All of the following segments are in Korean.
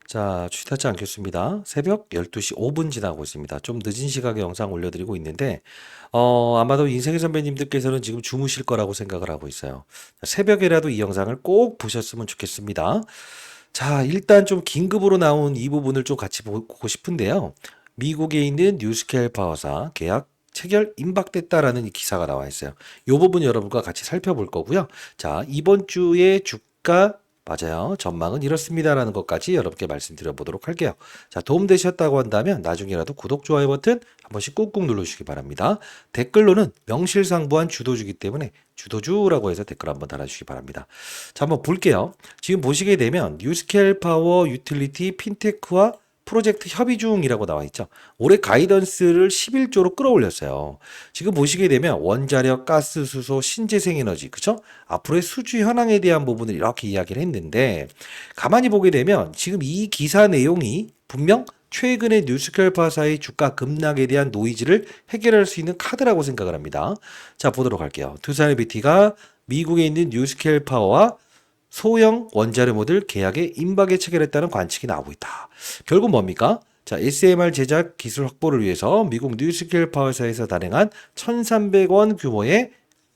자, 취타지 않겠습니다. 새벽 12시 5분 지나고 있습니다. 좀 늦은 시각에 영상 올려드리고 있는데, 아마도 인생의 선배님들께서는 지금 주무실 거라고 생각을 하고 있어요. 새벽에라도 이 영상을 꼭 보셨으면 좋겠습니다. 자, 일단 좀 긴급으로 나온 이 부분을 좀 같이 보고 싶은데요. 미국에 있는 뉴스케일 파워사 계약 체결 임박됐다라는 이 기사가 나와 있어요. 이 부분 여러분과 같이 살펴볼 거고요. 자, 이번 주에 주가 맞아요. 전망은 이렇습니다라는 것까지 여러분께 말씀드려 보도록 할게요. 자, 도움되셨다고 한다면 나중에라도 구독, 좋아요 버튼 한 번씩 꾹꾹 눌러주시기 바랍니다. 댓글로는 명실상부한 주도주기 때문에 주도주라고 해서 댓글 한번 달아주시기 바랍니다. 자, 한번 볼게요. 지금 보시게 되면 뉴스케일 파워 유틸리티 핀테크와 프로젝트 협의 중이라고 나와 있죠. 올해 가이던스를 11조로 끌어올렸어요. 지금 보시게 되면 원자력, 가스, 수소, 신재생에너지, 그쵸? 앞으로의 수주 현황에 대한 부분을 이렇게 이야기를 했는데, 가만히 보게 되면 지금 이 기사 내용이 분명 최근의 뉴스케일 파사의 주가 급락에 대한 노이즈를 해결할 수 있는 카드라고 생각을 합니다. 자, 보도록 할게요. 두산 LBT가 미국에 있는 뉴스케일 파워와 소형 원자력 모듈 계약에 임박에 체결했다는 관측이 나오고 있다. 결국 뭡니까? 자, SMR 제작 기술 확보를 위해서 미국 뉴스케일 파워사에서 단행한 1,300원 규모의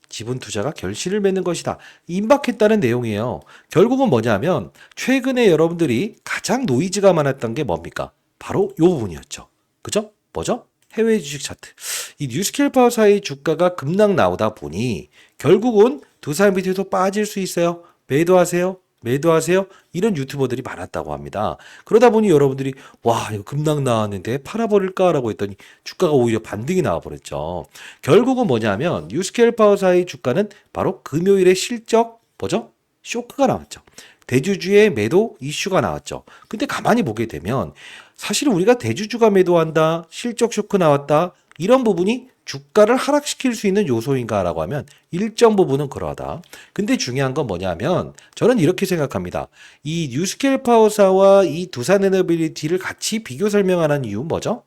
지분 투자가 결실을 맺는 것이다. 임박했다는 내용이에요. 결국은 뭐냐면 최근에 여러분들이 가장 노이즈가 많았던 게 뭡니까? 바로 이 부분이었죠. 그죠? 뭐죠? 해외 주식 차트. 이 뉴스케일 파워사의 주가가 급락 나오다 보니 결국은 두산 비트도 빠질 수 있어요. 매도하세요. 매도하세요. 이런 유튜버들이 많았다고 합니다. 그러다 보니 여러분들이 와 이거 급락 나왔는데 팔아버릴까라고 했더니 주가가 오히려 반등이 나와버렸죠. 결국은 뭐냐면 뉴스케일 파워사의 주가는 바로 금요일에 실적 뭐죠? 쇼크가 나왔죠. 대주주의 매도 이슈가 나왔죠. 근데 가만히 보게 되면 사실 우리가 대주주가 매도한다, 실적 쇼크 나왔다 이런 부분이 주가를 하락시킬 수 있는 요소인가라고 하면 일정 부분은 그러하다. 근데 중요한 건 뭐냐면 저는 이렇게 생각합니다. 이 뉴스케일 파워사와 이 두산 에너빌리티를 같이 비교 설명하는 이유는 뭐죠?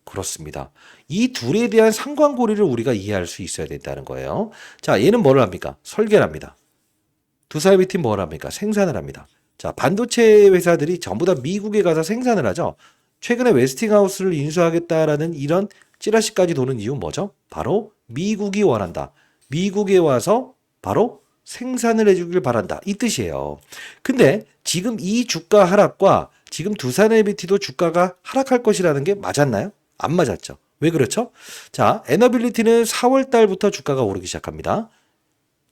그렇습니다. 이 둘에 대한 상관고리를 우리가 이해할 수 있어야 된다는 거예요. 자, 얘는 뭐를 합니까? 설계를 합니다. 두산에너빌리티는 뭘 합니까? 생산을 합니다. 자, 반도체 회사들이 전부 다 미국에 가서 생산을 하죠. 최근에 웨스팅하우스를 인수하겠다라는 이런 찌라시까지 도는 이유는 뭐죠? 바로 미국이 원한다. 미국에 와서 바로 생산을 해주길 바란다. 이 뜻이에요. 근데 지금 이 주가 하락과 지금 두산에너빌리티도 주가가 하락할 것이라는 게 맞았나요? 안 맞았죠. 왜 그렇죠? 자, 에너빌리티는 4월 달부터 주가가 오르기 시작합니다.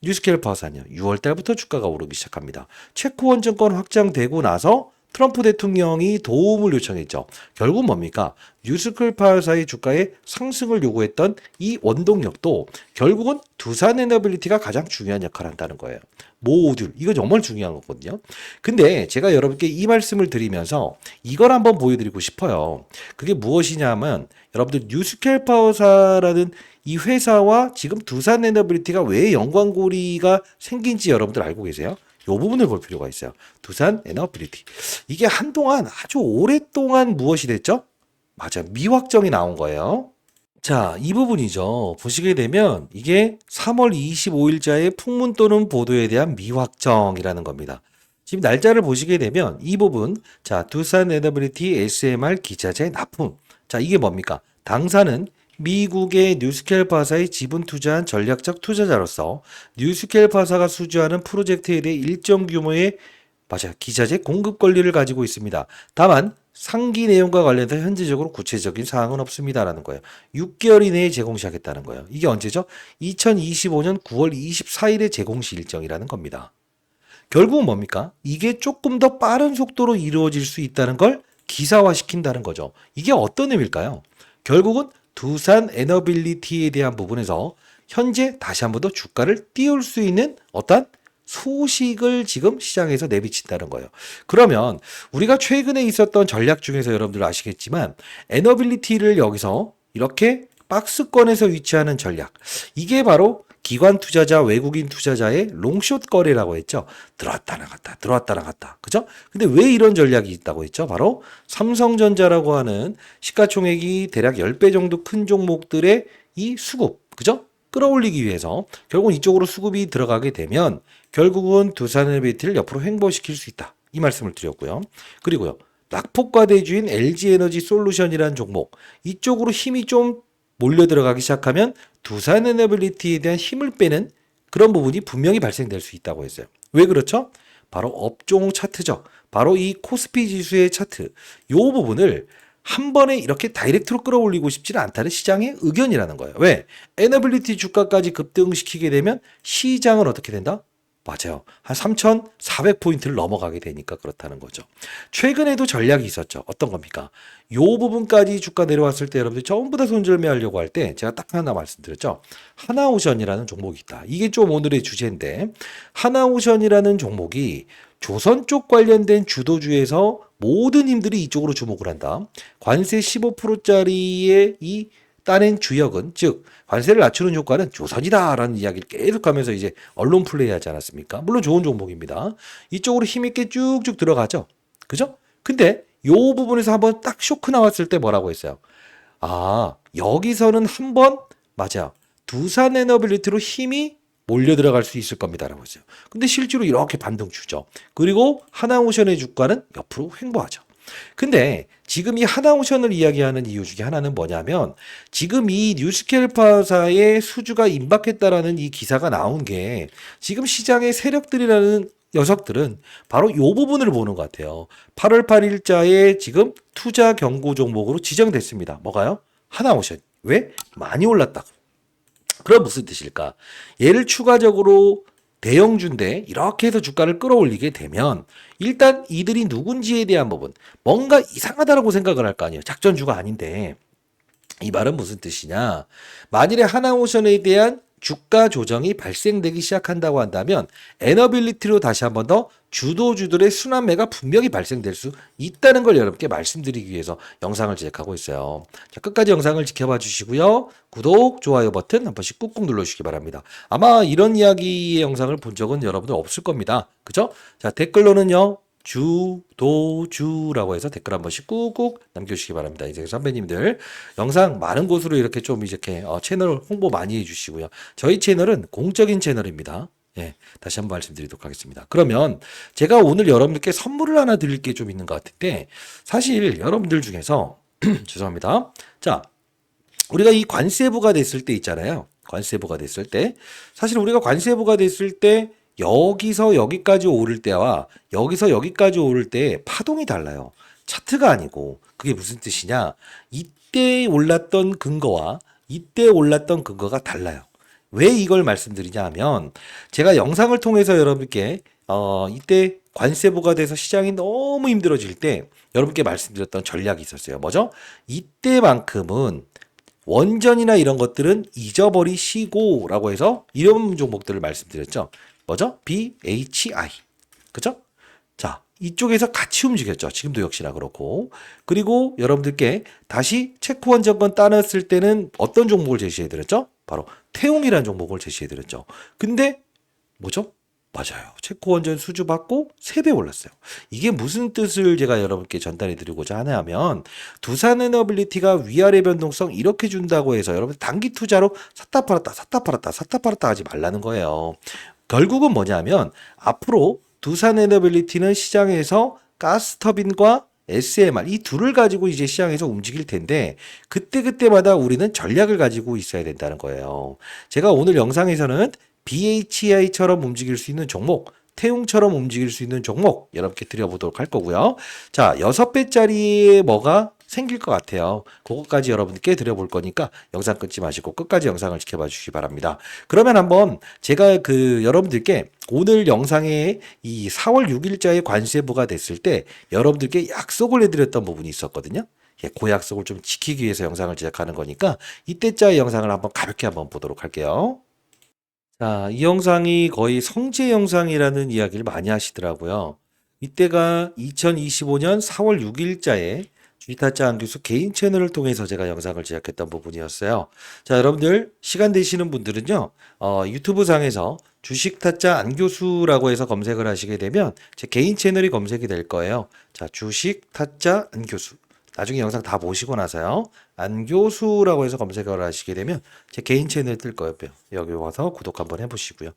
뉴스케일 파워사는요. 6월 달부터 주가가 오르기 시작합니다. 체코원 증권 확장되고 나서 트럼프 대통령이 도움을 요청했죠. 결국 뭡니까? 뉴스케일 파워사의 주가의 상승을 요구했던 이 원동력도 결국은 두산 에너빌리티가 가장 중요한 역할을 한다는 거예요. 모듈 이거 정말 중요한 거거든요. 근데 제가 여러분께 이 말씀을 드리면서 이걸 한번 보여드리고 싶어요. 그게 무엇이냐면 여러분들 뉴스케일 파워사라는 이 회사와 지금 두산 에너빌리티가 왜 연관고리가 생긴지 여러분들 알고 계세요? 이 부분을 볼 필요가 있어요. 두산 에너빌리티. 이게 한동안 아주 오랫동안 무엇이 됐죠? 맞아요. 미확정이 나온 거예요. 자, 이 부분이죠. 보시게 되면 이게 3월 25일자의 풍문 또는 보도에 대한 미확정이라는 겁니다. 지금 날짜를 보시게 되면 이 부분, 자, 두산 에너빌리티 SMR 기자재 납품. 자, 이게 뭡니까? 당사는 미국의 뉴스케일 파사에 지분 투자한 전략적 투자자로서 뉴스케일 파사가 수주하는 프로젝트에 대해 일정 규모의 맞아요. 기자재 공급 권리를 가지고 있습니다. 다만 상기 내용과 관련해서 현재적으로 구체적인 사항은 없습니다라는 거예요. 6개월 이내에 제공시하겠다는 거예요. 이게 언제죠? 2025년 9월 24일에 제공시 일정이라는 겁니다. 결국은 뭡니까? 이게 조금 더 빠른 속도로 이루어질 수 있다는 걸 기사화시킨다는 거죠. 이게 어떤 의미일까요? 결국은 두산 에너빌리티에 대한 부분에서 현재 다시 한 번 더 주가를 띄울 수 있는 어떤 소식을 지금 시장에서 내비친다는 거예요. 그러면 우리가 최근에 있었던 전략 중에서 여러분들 아시겠지만 에너빌리티를 여기서 이렇게 박스권에서 위치하는 전략. 이게 바로 기관 투자자, 외국인 투자자의 롱숏 거래라고 했죠. 들어왔다 나갔다, 들어왔다 나갔다. 그죠? 근데 왜 이런 전략이 있다고 했죠? 바로 삼성전자라고 하는 시가총액이 대략 10배 정도 큰 종목들의 이 수급, 그죠? 끌어올리기 위해서 결국은 이쪽으로 수급이 들어가게 되면 결국은 두산에너빌리티를 옆으로 횡보시킬 수 있다. 이 말씀을 드렸고요. 그리고요. 낙폭과대주인 LG에너지 솔루션이라는 종목, 이쪽으로 힘이 좀 몰려 들어가기 시작하면 두산에너빌리티에 대한 힘을 빼는 그런 부분이 분명히 발생될 수 있다고 했어요. 왜 그렇죠? 바로 업종 차트죠. 바로 이 코스피 지수의 차트. 이 부분을 한 번에 이렇게 다이렉트로 끌어올리고 싶지는 않다는 시장의 의견이라는 거예요. 왜? 에너빌리티 주가까지 급등시키게 되면 시장은 어떻게 된다? 맞아요. 한 3,400포인트를 넘어가게 되니까 그렇다는 거죠. 최근에도 전략이 있었죠. 어떤 겁니까? 요 부분까지 주가 내려왔을 때 여러분들 전부 다 손절매하려고 할 때 제가 딱 하나 말씀드렸죠. 하나오션이라는 종목이 있다. 이게 좀 오늘의 주제인데 하나오션이라는 종목이 조선 쪽 관련된 주도주에서 모든 힘들이 이쪽으로 주목을 한다. 관세 15%짜리의 이 따낸 주역은 즉 관세를 낮추는 효과는 조선이다라는 이야기를 계속하면서 이제 언론 플레이하지 않았습니까? 물론 좋은 종목입니다. 이쪽으로 힘있게 쭉쭉 들어가죠. 그죠? 근데 요 부분에서 한번 딱 쇼크 나왔을 때 뭐라고 했어요? 아, 여기서는 한번 맞아. 두산에너빌리티로 힘이 몰려 들어갈 수 있을 겁니다라고 했어요. 근데 실제로 이렇게 반등 주죠. 그리고 하나오션의 주가는 옆으로 횡보하죠. 근데 지금 이 하나오션을 이야기하는 이유 중에 하나는 뭐냐면 지금 이 뉴스케일파사의 수주가 임박했다라는 이 기사가 나온 게 지금 시장의 세력들이라는 녀석들은 바로 이 부분을 보는 것 같아요. 8월 8일자에 지금 투자 경고 종목으로 지정됐습니다. 뭐가요? 하나오션. 왜? 많이 올랐다고. 그럼 무슨 뜻일까? 얘를 추가적으로 대형주인데 이렇게 해서 주가를 끌어올리게 되면 일단 이들이 누군지에 대한 부분 뭔가 이상하다라고 생각을 할 거 아니에요. 작전주가 아닌데 이 말은 무슨 뜻이냐? 만일에 하나오션에 대한 주가 조정이 발생되기 시작한다고 한다면 에너빌리티로 다시 한번 더 주도주들의 순환매가 분명히 발생될 수 있다는 걸 여러분께 말씀드리기 위해서 영상을 제작하고 있어요. 자, 끝까지 영상을 지켜봐 주시고요. 구독, 좋아요 버튼 한 번씩 꾹꾹 눌러주시기 바랍니다. 아마 이런 이야기의 영상을 본 적은 여러분들 없을 겁니다. 그죠? 자, 댓글로는요. 주도주라고 해서 댓글 한 번씩 꾹꾹 남겨주시기 바랍니다. 이제 선배님들 영상 많은 곳으로 이렇게 좀 이렇게 채널 홍보 많이 해주시고요. 저희 채널은 공적인 채널입니다. 예, 다시 한번 말씀드리도록 하겠습니다. 그러면 제가 오늘 여러분들께 선물을 하나 드릴 게 좀 있는 것 같은데 사실 여러분들 중에서 죄송합니다. 자, 우리가 이 관세부가 됐을 때 있잖아요. 관세부가 됐을 때 사실 우리가 관세부가 됐을 때 여기서 여기까지 오를 때와 여기서 여기까지 오를 때 파동이 달라요. 차트가 아니고 그게 무슨 뜻이냐? 이때 올랐던 근거와 이때 올랐던 근거가 달라요. 왜 이걸 말씀드리냐 하면 제가 영상을 통해서 여러분께 이때 관세부가 돼서 시장이 너무 힘들어질 때 여러분께 말씀드렸던 전략이 있었어요. 뭐죠? 이때만큼은 원전이나 이런 것들은 잊어버리시고라고 해서 이런 종목들을 말씀드렸죠. 뭐죠? BHI. 그죠? 자, 이쪽에서 같이 움직였죠. 지금도 역시나 그렇고. 그리고 여러분들께 다시 체코 원전권 따냈을 때는 어떤 종목을 제시해드렸죠? 바로 태웅이라는 종목을 제시해드렸죠. 근데 뭐죠? 맞아요. 체코 원전 수주 받고 3배 올랐어요. 이게 무슨 뜻을 제가 여러분께 전달해 드리고자 하냐 하면 두산에너빌리티가 위아래 변동성 이렇게 준다고 해서 여러분 단기 투자로 샀다 팔았다 샀다 팔았다 샀다 팔았다 하지 말라는 거예요. 결국은 뭐냐면 앞으로 두산에너빌리티는 시장에서 가스터빈과 SMR 이 둘을 가지고 이제 시장에서 움직일 텐데 그때그때마다 우리는 전략을 가지고 있어야 된다는 거예요. 제가 오늘 영상에서는 BHI처럼 움직일 수 있는 종목, 태웅처럼 움직일 수 있는 종목 여러분께 드려보도록 할 거고요. 자, 6배짜리에 뭐가 생길 것 같아요. 그것까지 여러분께 드려볼 거니까 영상 끊지 마시고 끝까지 영상을 지켜봐 주시기 바랍니다. 그러면 한번 제가 여러분들께 오늘 영상에 이 4월 6일자에 관세부가 됐을 때 여러분들께 약속을 해드렸던 부분이 있었거든요. 예, 그 약속을 좀 지키기 위해서 영상을 제작하는 거니까 이때자의 영상을 한번 가볍게 한번 보도록 할게요. 자, 이 영상이 거의 성제 영상이라는 이야기를 많이 하시더라고요. 이때가 2025년 4월 6일자에 주식타짜 안교수 개인 채널을 통해서 제가 영상을 제작했던 부분이었어요. 자, 여러분들 시간 되시는 분들은요, 유튜브 상에서 주식타짜 안교수라고 해서 검색을 하시게 되면 제 개인 채널이 검색이 될 거예요. 자, 주식타짜 안교수. 나중에 영상 다 보시고 나서요. 안교수라고 해서 검색을 하시게 되면 제 개인 채널 뜰 거예요. 여기 와서 구독 한번 해보시고요.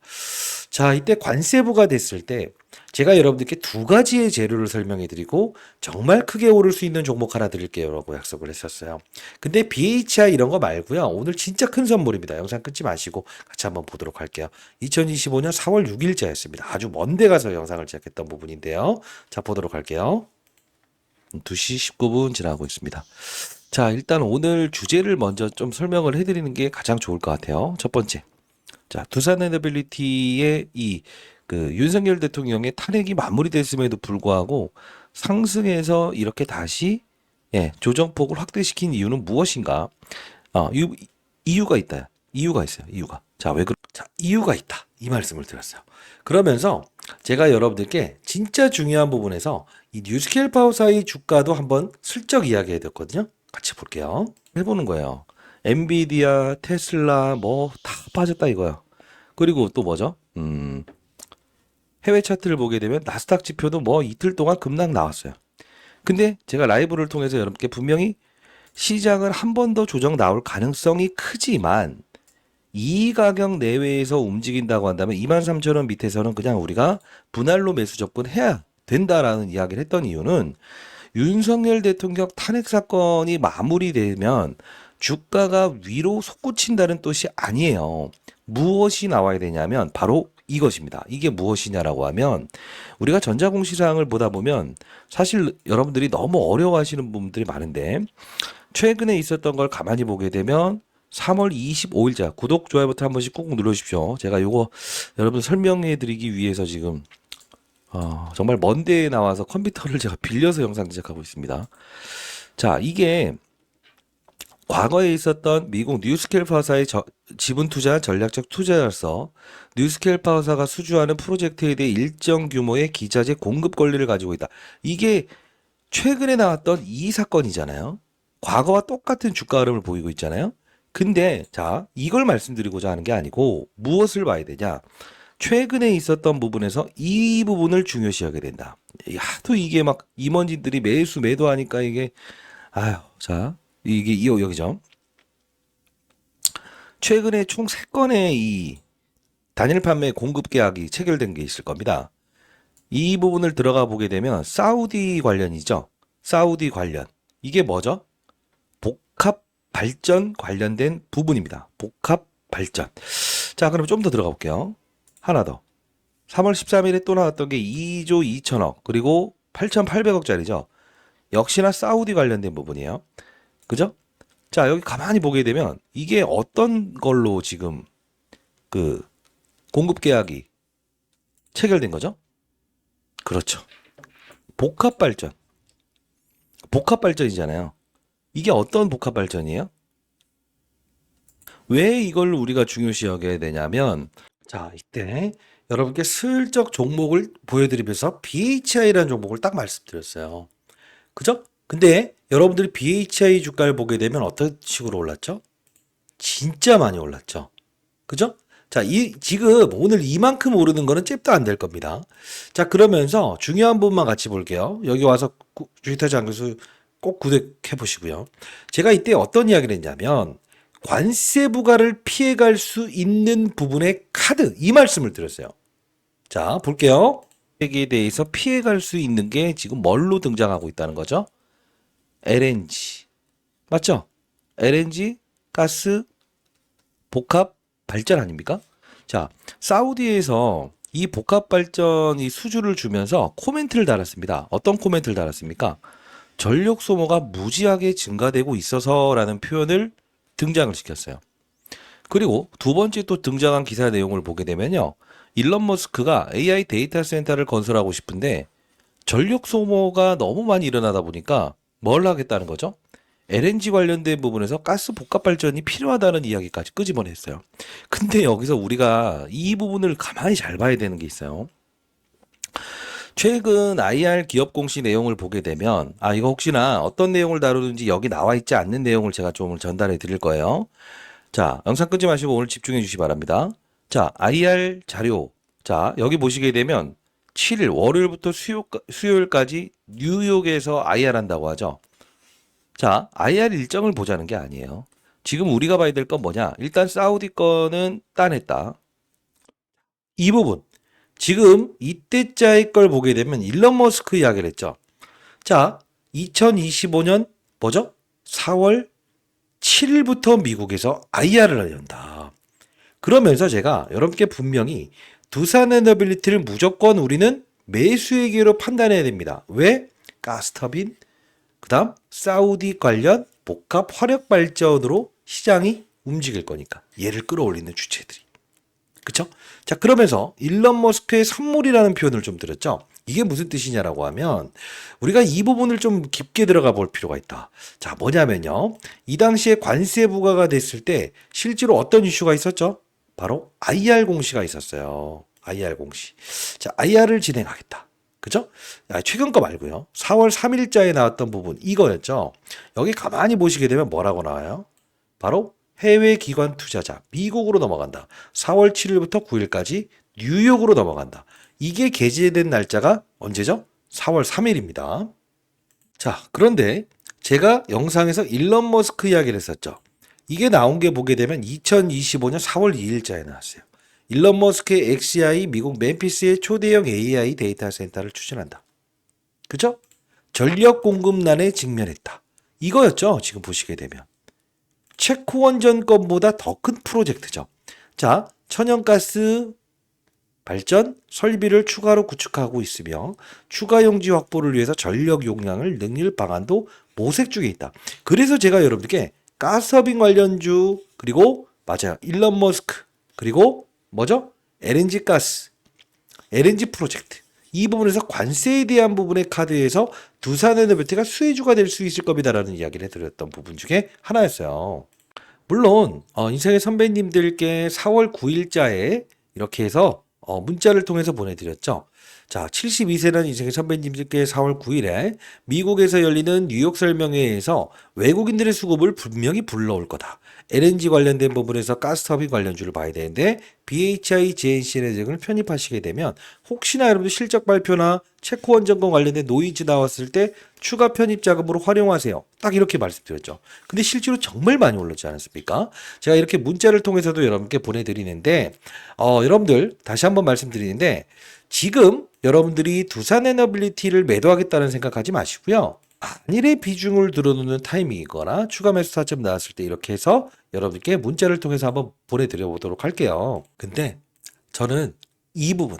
자, 이때 관세부가 됐을 때 제가 여러분들께 두 가지의 재료를 설명해 드리고 정말 크게 오를 수 있는 종목 하나 드릴게요 라고 약속을 했었어요. 근데 BHI 이런 거 말고요. 오늘 진짜 큰 선물입니다. 영상 끊지 마시고 같이 한번 보도록 할게요. 2025년 4월 6일자였습니다. 아주 먼데 가서 영상을 제작했던 부분인데요. 자, 보도록 할게요. 2시 19분 지나고 있습니다. 자, 일단 오늘 주제를 먼저 좀 설명을 해드리는 게 가장 좋을 것 같아요. 첫 번째. 자, 두산에너빌리티의 윤석열 대통령의 탄핵이 마무리됐음에도 불구하고 상승해서 이렇게 다시 조정폭을 확대시킨 이유는 무엇인가? 이유가 있다. 이유가 있어요. 이유가. 자, 이유가 있다. 이 말씀을 드렸어요. 그러면서 제가 여러분들께 진짜 중요한 부분에서 이 뉴스케일 파워사의 주가도 한번 슬쩍 이야기해 드렸거든요. 같이 볼게요. 해보는 거예요. 엔비디아, 테슬라 뭐 다 빠졌다 이거야. 그리고 또 뭐죠? 해외 차트를 보게 되면 나스닥 지표도 뭐 이틀 동안 급락 나왔어요. 근데 제가 라이브를 통해서 여러분께 분명히 시장은 한 번 더 조정 나올 가능성이 크지만 이 가격 내외에서 움직인다고 한다면 23,000원 밑에서는 그냥 우리가 분할로 매수 접근해야 된다라는 이야기를 했던 이유는 윤석열 대통령 탄핵 사건이 마무리되면 주가가 위로 솟구친다는 뜻이 아니에요. 무엇이 나와야 되냐면 바로 이것입니다. 이게 무엇이냐라고 하면 우리가 전자공시사항을 보다 보면 사실 여러분들이 너무 어려워하시는 부분들이 많은데 최근에 있었던 걸 가만히 보게 되면 3월 25일자 구독, 좋아요 버튼 한 번씩 꾹 눌러주십시오. 제가 이거 여러분 설명해 드리기 위해서 지금 정말 먼 데에 나와서 컴퓨터를 제가 빌려서 영상 제작하고 있습니다. 자, 이게 과거에 있었던 미국 뉴스케일 파워사의 지분 투자 전략적 투자자로서 뉴스케일 파워사가 수주하는 프로젝트에 대해 일정 규모의 기자재 공급 권리를 가지고 있다. 이게 최근에 나왔던 이 사건이잖아요. 과거와 똑같은 주가 흐름을 보이고 있잖아요. 근데 자, 이걸 말씀드리고자 하는 게 아니고 무엇을 봐야 되냐? 최근에 있었던 부분에서 이 부분을 중요시하게 된다. 하도 이게 막 임원진들이 매수 매도하니까 이게 자, 이게 여기죠. 최근에 총 3건의 이 단일 판매 공급 계약이 체결된 게 있을 겁니다. 이 부분을 들어가 보게 되면 사우디 관련이죠. 사우디 관련. 이게 뭐죠? 복합 발전 관련된 부분입니다. 복합 발전. 자, 그럼 좀 더 들어가 볼게요. 하나 더. 3월 13일에 또 나왔던 게 2조 2천억 그리고 8,800억짜리죠. 역시나 사우디 관련된 부분이에요. 그죠? 자, 여기 가만히 보게 되면 이게 어떤 걸로 지금 공급 계약이 체결된 거죠? 그렇죠. 복합 발전. 복합 발전이잖아요. 이게 어떤 복합 발전이에요? 왜 이걸 우리가 중요시하게 되냐면 자, 이때 여러분께 슬쩍 종목을 보여드리면서 BHI라는 종목을 딱 말씀드렸어요. 그죠? 근데 여러분들이 BHI 주가를 보게 되면 어떤 식으로 올랐죠? 진짜 많이 올랐죠. 그죠? 자, 지금 오늘 이만큼 오르는 거는 잽도 안 될 겁니다. 자, 그러면서 중요한 부분만 같이 볼게요. 여기 와서 주식타지 장교수 꼭 구독해 보시고요. 제가 이때 어떤 이야기를 했냐면 관세 부과를 피해갈 수 있는 부분의 카드 이 말씀을 드렸어요. 자, 볼게요. 에 대해서 피해갈 수 있는 게 지금 뭘로 등장하고 있다는 거죠? LNG. 맞죠? LNG 가스 복합 발전 아닙니까? 자, 사우디에서 이 복합 발전이 수주를 주면서 코멘트를 달았습니다. 어떤 코멘트를 달았습니까? 전력 소모가 무지하게 증가되고 있어서라는 표현을 등장을 시켰어요. 그리고 두 번째 또 등장한 기사 내용을 보게 되면요. 일론 머스크가 AI 데이터 센터를 건설하고 싶은데 전력 소모가 너무 많이 일어나다 보니까 뭘 하겠다는 거죠? LNG 관련된 부분에서 가스 복합 발전이 필요하다는 이야기까지 끄집어냈어요. 근데 여기서 우리가 이 부분을 가만히 잘 봐야 되는 게 있어요. 최근 IR 기업 공시 내용을 보게 되면 이거 혹시나 어떤 내용을 다루는지 여기 나와 있지 않는 내용을 제가 좀 전달해 드릴 거예요. 자, 영상 끊지 마시고 오늘 집중해 주시기 바랍니다. 자, IR 자료. 자, 여기 보시게 되면 7일 월요일부터 수요일까지 뉴욕에서 IR 한다고 하죠. 자, IR 일정을 보자는 게 아니에요. 지금 우리가 봐야 될 건 뭐냐? 일단 사우디 거는 따냈다. 이 부분. 지금 이때짜의 걸 보게 되면 일론 머스크 이야기를 했죠. 자, 2025년 뭐죠? 4월 7일부터 미국에서 IR을 연다. 그러면서 제가 여러분께 분명히 두산 에너빌리티를 무조건 우리는 매수의 기회로 판단해야 됩니다. 왜? 가스터빈, 그다음 사우디 관련 복합 화력 발전으로 시장이 움직일 거니까 얘를 끌어올리는 주체들이. 그쵸? 자, 그러면서 일론 머스크의 선물이라는 표현을 좀 들었죠? 이게 무슨 뜻이냐라고 하면 우리가 이 부분을 좀 깊게 들어가 볼 필요가 있다. 자, 뭐냐면요. 이 당시에 관세 부과가 됐을 때 실제로 어떤 이슈가 있었죠? 바로 IR 공시가 있었어요. IR 공시. 자, IR을 진행하겠다. 그죠? 최근 거 말고요. 4월 3일자에 나왔던 부분 이거였죠. 여기 가만히 보시게 되면 뭐라고 나와요? 바로 해외 기관 투자자 미국으로 넘어간다. 4월 7일부터 9일까지 뉴욕으로 넘어간다. 이게 게재된 날짜가 언제죠? 4월 3일입니다. 자, 그런데 제가 영상에서 일론 머스크 이야기를 했었죠. 이게 나온 게 보게 되면 2025년 4월 2일자에 나왔어요. 일론 머스크의 XCI 미국 멤피스의 초대형 AI 데이터 센터를 추진한다. 그죠? 전력 공급난에 직면했다. 이거였죠. 지금 보시게 되면. 체코 원전 건보다 더 큰 프로젝트죠. 자, 천연가스 발전 설비를 추가로 구축하고 있으며 추가 용지 확보를 위해서 전력 용량을 늘릴 방안도 모색 중에 있다. 그래서 제가 여러분들께 가스터빈 관련주 그리고 맞아요. 일론 머스크 그리고 뭐죠? LNG 가스, LNG 프로젝트. 이 부분에서 관세에 대한 부분의 카드에서 두산에너비티가 수혜주가 될 수 있을 겁니다라는 이야기를 드렸던 부분 중에 하나였어요. 물론 인생의 선배님들께 4월 9일자에 이렇게 해서 문자를 통해서 보내드렸죠. 자, 72세라는 인생의 선배님들께 4월 9일에 미국에서 열리는 뉴욕 설명회에서 외국인들의 수급을 분명히 불러올 거다. LNG 관련된 부분에서 가스터빈 관련주를 봐야 되는데 BHI, JNC의 등을 편입하시게 되면 혹시나 여러분들 실적 발표나 체코 원전권 관련된 노이즈 나왔을 때 추가 편입 자금으로 활용하세요. 딱 이렇게 말씀드렸죠. 근데 실제로 정말 많이 올랐지 않았습니까? 제가 이렇게 문자를 통해서도 여러분께 보내드리는데 여러분들 다시 한번 말씀드리는데 지금 여러분들이 두산 에너빌리티를 매도하겠다는 생각하지 마시고요. 안일의 비중을 들어놓는 타이밍이거나 추가 매수 타점 나왔을 때 이렇게 해서 여러분께 문자를 통해서 한번 보내드려 보도록 할게요. 근데 저는 이 부분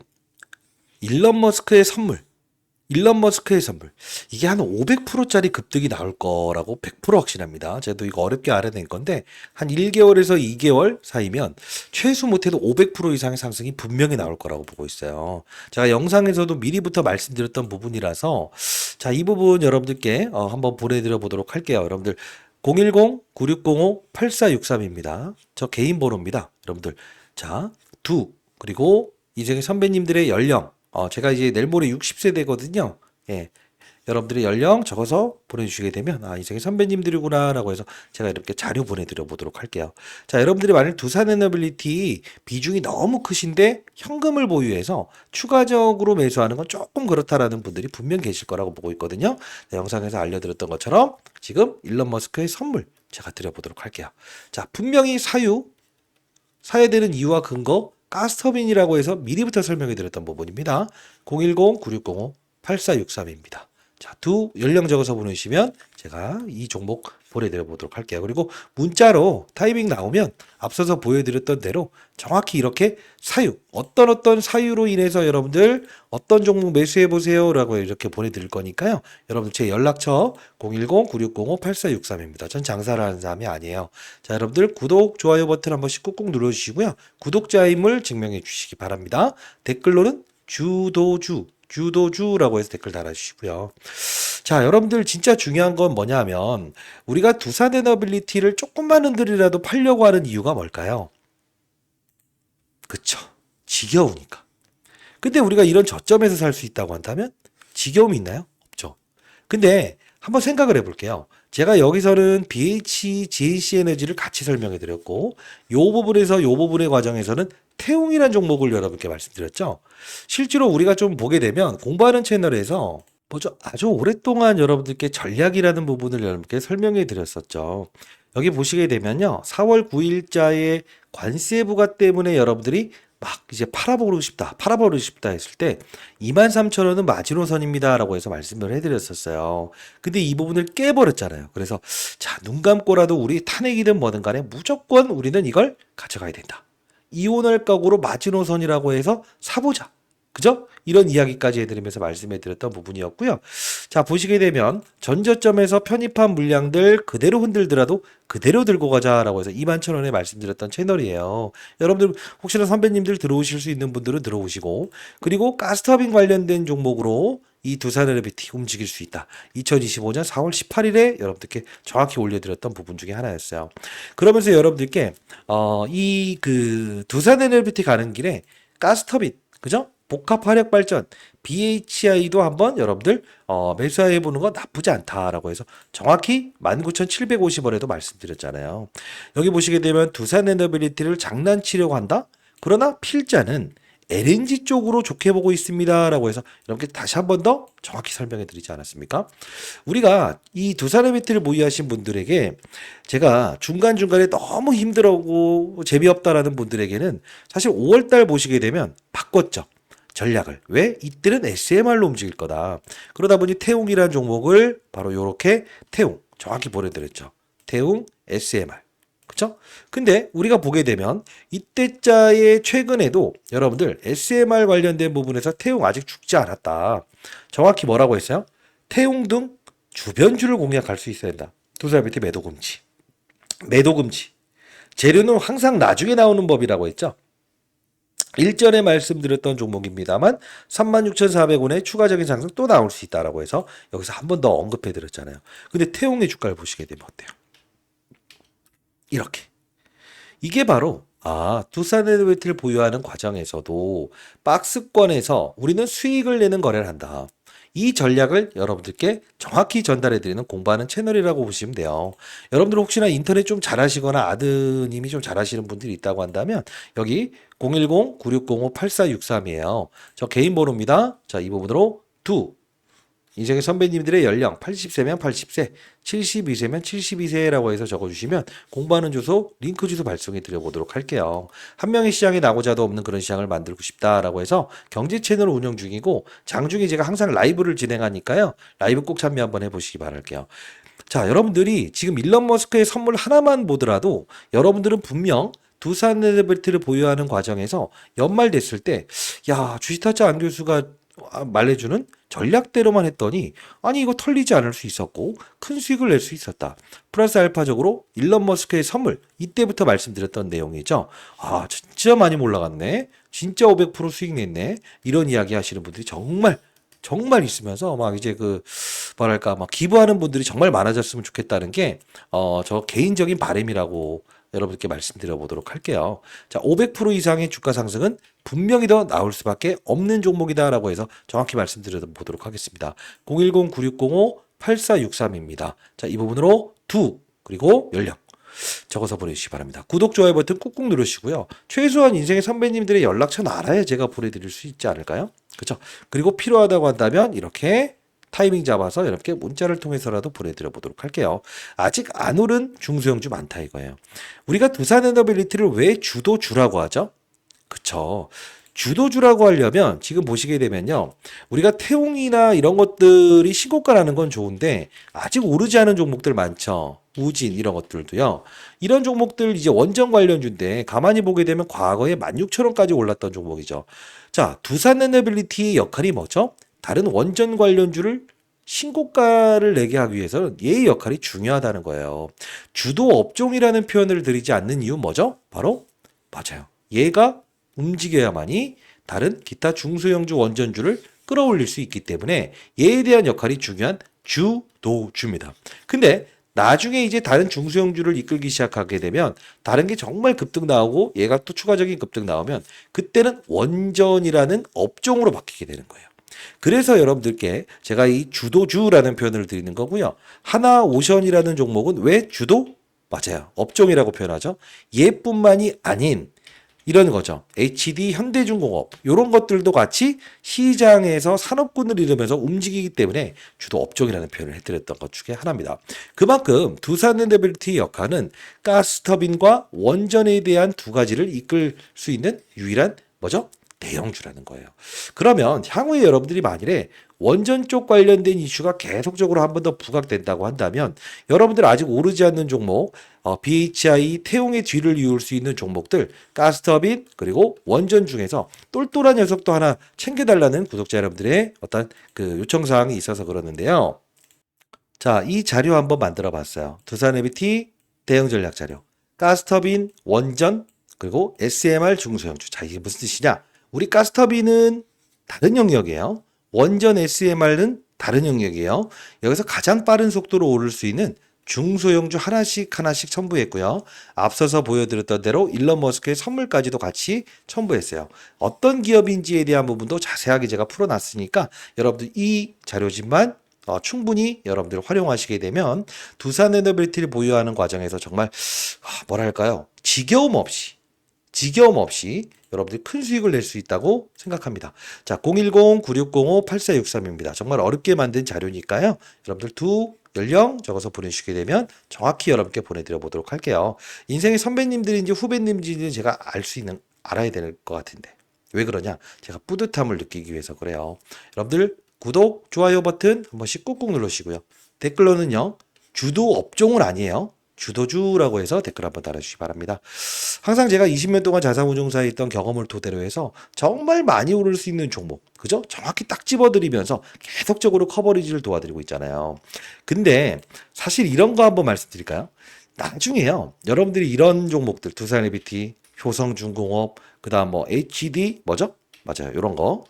일론 머스크의 선물 이게 한 500%짜리 급등이 나올 거라고 100% 확신합니다. 저도 이거 어렵게 알아낸 건데 한 1개월에서 2개월 사이면 최소 못해도 500% 이상의 상승이 분명히 나올 거라고 보고 있어요. 제가 영상에서도 미리부터 말씀드렸던 부분이라서 자, 이 부분 여러분들께 한번 보내드려 보도록 할게요. 여러분들 010-9605-8463입니다. 저 개인 번호입니다. 여러분들 자, 그리고 이제 선배님들의 연령 제가 이제 내일 모레 60세대거든요. 예. 여러분들의 연령 적어서 보내주시게 되면 인생의 선배님들이구나 라고 해서 제가 이렇게 자료 보내드려 보도록 할게요. 자, 여러분들이 만약 두산 에너빌리티 비중이 너무 크신데 현금을 보유해서 추가적으로 매수하는 건 조금 그렇다라는 분들이 분명 계실 거라고 보고 있거든요. 네, 영상에서 알려드렸던 것처럼 지금 일론 머스크의 선물 제가 드려보도록 할게요. 자, 분명히 사야 되는 이유와 근거 가스터빈이라고 해서 미리부터 설명해 드렸던 부분입니다. 010-9605-8463입니다. 자, 연령 적어서 보내주시면 제가 이 종목 보내드려 보도록 할게요. 그리고 문자로 타이밍 나오면 앞서서 보여드렸던 대로 정확히 이렇게 어떤 사유로 인해서 여러분들 어떤 종목 매수해 보세요 라고 이렇게 보내드릴 거니까요. 여러분들 제 연락처 010-9605-8463입니다. 전 장사를 하는 사람이 아니에요. 자, 여러분들 구독, 좋아요 버튼 한 번씩 꾹꾹 눌러주시고요. 구독자임을 증명해 주시기 바랍니다. 댓글로는 주도주라고 해서 댓글 달아주시고요. 자, 여러분들 진짜 중요한 건 뭐냐 하면 우리가 두산 에너빌리티를 조금만 흔들이라도 팔려고 하는 이유가 뭘까요? 그쵸. 지겨우니까. 근데 우리가 이런 저점에서 살 수 있다고 한다면 지겨움이 있나요? 없죠. 근데 한번 생각을 해볼게요. 제가 여기서는 BH, GNC 에너지를 같이 설명해 드렸고 요 부분의 과정에서는 태웅이라는 종목을 여러분께 말씀드렸죠. 실제로 우리가 좀 보게 되면 공부하는 채널에서 뭐죠? 아주 오랫동안 여러분들께 전략이라는 부분을 여러분께 설명해 드렸었죠. 여기 보시게 되면요. 4월 9일자의 관세 부과 때문에 여러분들이 막 이제 팔아버리고 싶다 했을 때 23,000원은 마지노선입니다라고 해서 말씀을 해드렸었어요. 근데 이 부분을 깨버렸잖아요. 그래서 자, 눈 감고라도 우리 탄핵이든 뭐든 간에 무조건 우리는 이걸 가져가야 된다. 이혼할 각오로 마지노선이라고 해서 사보자. 그죠? 이런 이야기까지 해드리면서 말씀해드렸던 부분이었고요. 자, 보시게 되면 전저점에서 편입한 물량들 그대로 흔들더라도 그대로 들고 가자라고 해서 21,000원에 말씀드렸던 채널이에요. 여러분들 혹시나 선배님들 들어오실 수 있는 분들은 들어오시고, 그리고 가스터빈 관련된 종목으로 이 두산에너비티 움직일 수 있다. 2025년 4월 18일에 여러분들께 정확히 올려드렸던 부분 중에 하나였어요. 그러면서 여러분들께 이 그 두산에너비티 가는 길에 가스터빈, 그죠? 복합 화력 발전 BHI도 한번 여러분들 매수해 보는 건 나쁘지 않다라고 해서 정확히 19,750원에도 말씀드렸잖아요. 여기 보시게 되면 두산 에너빌리티를 장난치려고 한다. 그러나 필자는 LNG 쪽으로 좋게 보고 있습니다라고 해서 이렇게 다시 한번 더 정확히 설명해 드리지 않았습니까? 우리가 이 두산 에너빌리티를 보유하신 분들에게 제가 중간중간에 너무 힘들고 재미없다라는 분들에게는 사실 5월달 보시게 되면 바꿨죠. 전략을. 왜? 이때는 SMR로 움직일 거다. 그러다 보니 태웅이라는 종목을 바로 요렇게 태웅 정확히 보내드렸죠. 태웅 SMR. 그쵸? 근데 우리가 보게 되면 이때자의 최근에도 여러분들 SMR 관련된 부분에서 태웅 아직 죽지 않았다. 정확히 뭐라고 했어요? 태웅 등 주변주를 공략할 수 있어야 된다. 두산 밑에 매도 금지. 매도 금지. 재료는 항상 나중에 나오는 법이라고 했죠. 일전에 말씀드렸던 종목입니다만 36,400원의 추가적인 상승 또 나올 수 있다라고 해서 여기서 한 번 더 언급해 드렸잖아요. 근데 태웅의 주가를 보시게 되면 어때요? 이렇게. 이게 바로 두산에너비티를 보유하는 과정에서도 박스권에서 우리는 수익을 내는 거래를 한다. 이 전략을 여러분들께 정확히 전달해 드리는 공부하는 채널이라고 보시면 돼요. 여러분들 혹시나 인터넷 좀 잘하시거나 아드님이 좀 잘하시는 분들이 있다고 한다면 여기 010-9605-8463이에요. 저 개인 번호입니다. 자, 이 부분으로 인생의 선배님들의 연령 80세면 80세, 72세면 72세라고 해서 적어주시면 공부하는 주소, 링크 주소 발송해 드려보도록 할게요. 한 명의 시장에 나고자도 없는 그런 시장을 만들고 싶다라고 해서 경제 채널을 운영 중이고 장중에 제가 항상 라이브를 진행하니까요. 라이브 꼭 참여 한번 해보시기 바랄게요. 자, 여러분들이 지금 일론 머스크의 선물 하나만 보더라도 여러분들은 분명 두산 에너빌티를 보유하는 과정에서 연말 됐을 때, 야, 주식타짜 안 교수가 말해주는 전략대로만 했더니 아니 이거 털리지 않을 수 있었고 큰 수익을 낼 수 있었다. 플러스 알파적으로 일론 머스크의 선물 이때부터 말씀드렸던 내용이죠. 아 진짜 많이 올라갔네. 진짜 500% 수익 냈네. 이런 이야기 하시는 분들이 정말 정말 있으면서 막 이제 그 뭐랄까 막 기부하는 분들이 정말 많아졌으면 좋겠다는 게 저 개인적인 바람이라고 여러분께 말씀드려 보도록 할게요. 자, 500% 이상의 주가 상승은 분명히 더 나올 수밖에 없는 종목이다라고 해서 정확히 말씀드려 보도록 하겠습니다. 010-9605-8463입니다. 자, 이 부분으로 그리고 연령 적어서 보내주시기 바랍니다. 구독, 좋아요 버튼 꾹꾹 누르시고요. 최소한 인생의 선배님들의 연락처는 알아야 제가 보내드릴 수 있지 않을까요? 그렇죠? 그리고 필요하다고 한다면 이렇게 타이밍 잡아서 이렇게 문자를 통해서라도 보내드려 보도록 할게요. 아직 안 오른 중소형주 많다 이거예요. 우리가 두산에너빌리티를 왜 주도주라고 하죠? 그쵸. 주도주라고 하려면 지금 보시게 되면요. 우리가 태웅이나 이런 것들이 신고가라는 건 좋은데 아직 오르지 않은 종목들 많죠. 우진 이런 것들도요. 이런 종목들 이제 원전 관련주인데 가만히 보게 되면 과거에 16,000원까지 올랐던 종목이죠. 자, 두산에너빌리티의 역할이 뭐죠? 다른 원전 관련주를 신고가를 내게 하기 위해서는 얘의 역할이 중요하다는 거예요. 주도 업종이라는 표현을 드리지 않는 이유는 뭐죠? 바로 맞아요. 얘가 움직여야만이 다른 기타 중소형주 원전주를 끌어올릴 수 있기 때문에 얘에 대한 역할이 중요한 주도주입니다. 근데 나중에 이제 다른 중소형주를 이끌기 시작하게 되면 다른 게 정말 급등 나오고 얘가 또 추가적인 급등 나오면 그때는 원전이라는 업종으로 바뀌게 되는 거예요. 그래서 여러분들께 제가 이 주도주라는 표현을 드리는 거고요. 하나오션이라는 종목은 왜 주도? 맞아요. 업종이라고 표현하죠. 얘뿐만이 아닌 이런 거죠. HD, 현대중공업 이런 것들도 같이 시장에서 산업군을 이루면서 움직이기 때문에 주도 업종이라는 표현을 해드렸던 것 중에 하나입니다. 그만큼 두산에너빌리티의 역할은 가스터빈과 원전에 대한 두 가지를 이끌 수 있는 유일한 뭐죠? 대형주라는 거예요. 그러면 향후에 여러분들이 만일에 원전 쪽 관련된 이슈가 계속적으로 한 번 더 부각된다고 한다면 여러분들 아직 오르지 않는 종목, BHI, 태용의 뒤를 이을 수 있는 종목들, 가스터빈 그리고 원전 중에서 똘똘한 녀석도 하나 챙겨달라는 구독자 여러분들의 어떤 그 요청사항이 있어서 그러는데요. 자, 이 자료 한번 만들어 봤어요. 두산에비티 대응 전략 자료. 가스터빈, 원전, 그리고 SMR 중소형주. 자, 이게 무슨 뜻이냐? 우리 가스터빈은 다른 영역이에요. 원전 SMR은 다른 영역이에요. 여기서 가장 빠른 속도로 오를 수 있는 중소형주 하나씩 하나씩 첨부했고요. 앞서서 보여드렸던 대로 일론 머스크의 선물까지도 같이 첨부했어요. 어떤 기업인지에 대한 부분도 자세하게 제가 풀어놨으니까 여러분들 이 자료집만 충분히 여러분들 활용하시게 되면 두산에너빌리티를 보유하는 과정에서 정말 뭐랄까요? 지겨움 없이 여러분들이 큰 수익을 낼 수 있다고 생각합니다. 자, 010-9605-8463입니다. 정말 어렵게 만든 자료니까요. 여러분들 두 연령 적어서 보내주시게 되면 정확히 여러분께 보내드려 보도록 할게요. 인생의 선배님들인지 후배님들인지 제가 알아야 될 것 같은데. 왜 그러냐? 제가 뿌듯함을 느끼기 위해서 그래요. 여러분들 구독, 좋아요 버튼 한 번씩 꾹꾹 누르시고요. 댓글로는요. 주도 업종은 아니에요. 주도주라고 해서 댓글 한번 달아주시기 바랍니다. 항상 제가 20년 동안 자산운용사에 있던 경험을 토대로 해서 정말 많이 오를 수 있는 종목, 그죠? 정확히 딱 집어드리면서 계속적으로 커버리지를 도와드리고 있잖아요. 근데 사실 이런 거 한번 말씀드릴까요? 나중에요. 여러분들이 이런 종목들, 두산에비티, 효성중공업, 그 다음 뭐 HD, 뭐죠? 맞아요. 이런 거.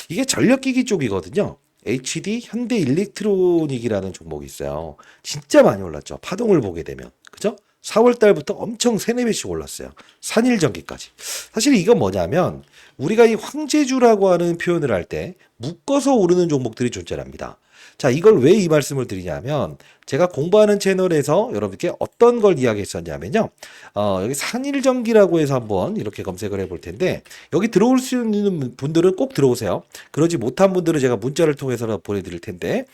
이게 전력기기 쪽이거든요. HD 현대일렉트로닉이라는 종목이 있어요. 진짜 많이 올랐죠. 파동을 보게 되면. 그죠? 4월 달부터 엄청 3, 4배씩 올랐어요. 산일전기까지. 사실 이건 뭐냐면 우리가 이 황제주라고 하는 표현을 할 때 묶어서 오르는 종목들이 존재합니다. 자, 이걸 왜 이 말씀을 드리냐면 제가 공부하는 채널에서 여러분께 어떤 걸 이야기했었냐면요. 여기 산일전기라고 해서 한번 이렇게 검색을 해볼 텐데 여기 들어올 수 있는 분들은 꼭 들어오세요. 그러지 못한 분들은 제가 문자를 통해서 보내드릴 텐데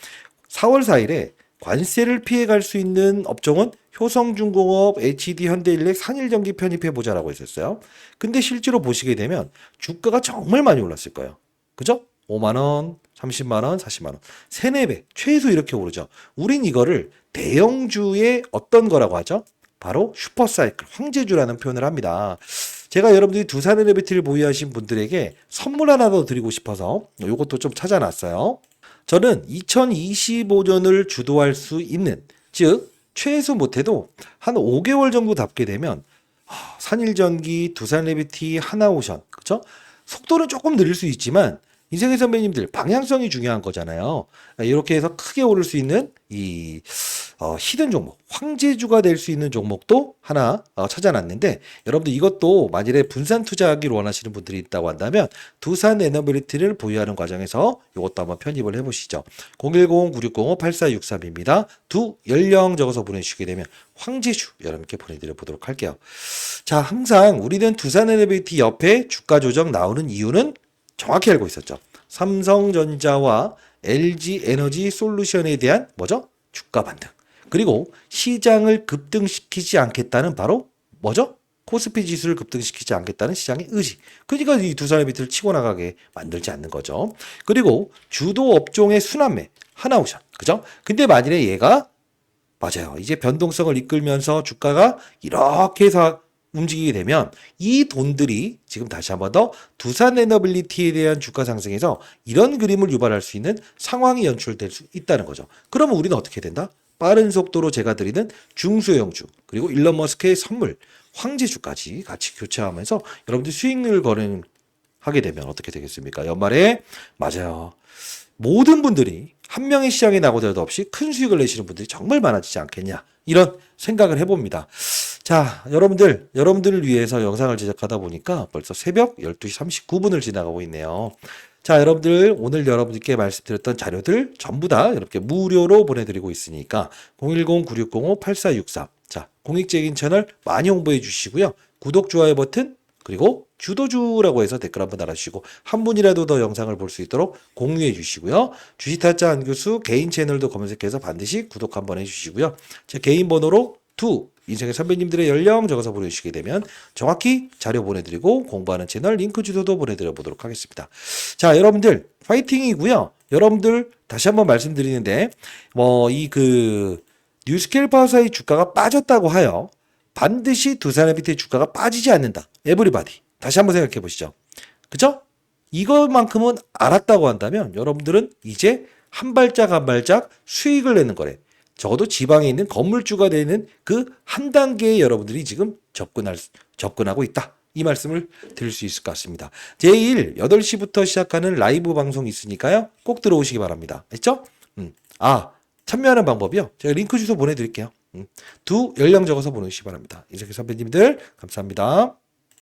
4월 4일에 관세를 피해갈 수 있는 업종은 효성중공업, HD 현대일렉, 산일전기 편입해보자라고 했었어요. 근데 실제로 보시게 되면 주가가 정말 많이 올랐을 거예요. 그죠? 5만원, 30만원, 40만원. 3, 4배. 최소 이렇게 오르죠. 우린 이거를 대형주의 어떤 거라고 하죠? 바로 슈퍼사이클, 황제주라는 표현을 합니다. 제가 여러분들이 두산에너비티를 보유하신 분들에게 선물 하나 더 드리고 싶어서 이것도 좀 찾아놨어요. 저는 2025년을 주도할 수 있는, 즉 최소 못해도 한 5개월 정도 답게 되면 산일전기, 두산에너비티, 하나오션, 그렇죠? 속도는 조금 느릴 수 있지만 인생의 선배님들 방향성이 중요한 거잖아요. 이렇게 해서 크게 오를 수 있는 이 히든 종목, 황제주가 될 수 있는 종목도 하나 찾아놨는데 여러분들 이것도 만일에 분산 투자하기를 원하시는 분들이 있다고 한다면 두산 에너빌리티를 보유하는 과정에서 이것도 한번 편입을 해보시죠. 010-9605-8463입니다. 두 연령 적어서 보내주시게 되면 황제주 여러분께 보내드려 보도록 할게요. 자, 항상 우리는 두산 에너빌리티 옆에 주가 조정 나오는 이유는 정확히 알고 있었죠. 삼성전자와 LG 에너지 솔루션에 대한 뭐죠? 주가 반등. 그리고 시장을 급등시키지 않겠다는 바로 뭐죠? 코스피 지수를 급등시키지 않겠다는 시장의 의지. 그러니까 이 두산에너비티를 치고 나가게 만들지 않는 거죠. 그리고 주도 업종의 순환매 하나오션. 그죠? 근데 만일에 얘가 맞아요. 이제 변동성을 이끌면서 주가가 이렇게 해서 움직이게 되면 이 돈들이 지금 다시 한 번 더 두산 에너빌리티에 대한 주가 상승에서 이런 그림을 유발할 수 있는 상황이 연출될 수 있다는 거죠. 그러면 우리는 어떻게 된다? 빠른 속도로 제가 드리는 중소형주 그리고 일론 머스크의 선물 황제주까지 같이 교체하면서 여러분들 수익률 거래하게 되면 어떻게 되겠습니까? 연말에 맞아요. 모든 분들이 한 명의 시장에 나고자도 없이 큰 수익을 내시는 분들이 정말 많아지지 않겠냐 이런 생각을 해봅니다. 자, 여러분들을 위해서 영상을 제작하다 보니까 벌써 새벽 12시 39분을 지나가고 있네요. 자, 여러분들 오늘 여러분들께 말씀드렸던 자료들 전부 다 여러분께 무료로 보내드리고 있으니까 010-9605-8463 자, 공익적인 채널 많이 홍보해 주시고요. 구독, 좋아요 버튼 그리고 주도주라고 해서 댓글 한번 달아주시고 한 분이라도 더 영상을 볼 수 있도록 공유해 주시고요. 주식타짜 안교수 개인 채널도 검색해서 반드시 구독 한번 해주시고요. 제 개인 번호로 인생의 선배님들의 연령 적어서 보내주시게 되면 정확히 자료 보내드리고 공부하는 채널 링크 주소도 보내드려 보도록 하겠습니다. 자, 여러분들 파이팅이고요. 여러분들 다시 한번 말씀드리는데 뉴스케일 파워사의 주가가 빠졌다고 하여 반드시 두산에비트의 주가가 빠지지 않는다. 에브리바디. 다시 한번 생각해 보시죠. 그죠? 이것만큼은 알았다고 한다면 여러분들은 이제 한 발짝 한 발짝 수익을 내는 거래. 적어도 지방에 있는 건물주가 되는 그 한 단계에 여러분들이 지금 접근하고 있다. 이 말씀을 드릴 수 있을 것 같습니다. 제일 8시부터 시작하는 라이브 방송이 있으니까요. 꼭 들어오시기 바랍니다. 됐죠? 참여하는 방법이요. 제가 링크 주소 보내드릴게요. 연령 적어서 보내주시기 바랍니다. 이석희 선배님들 감사합니다.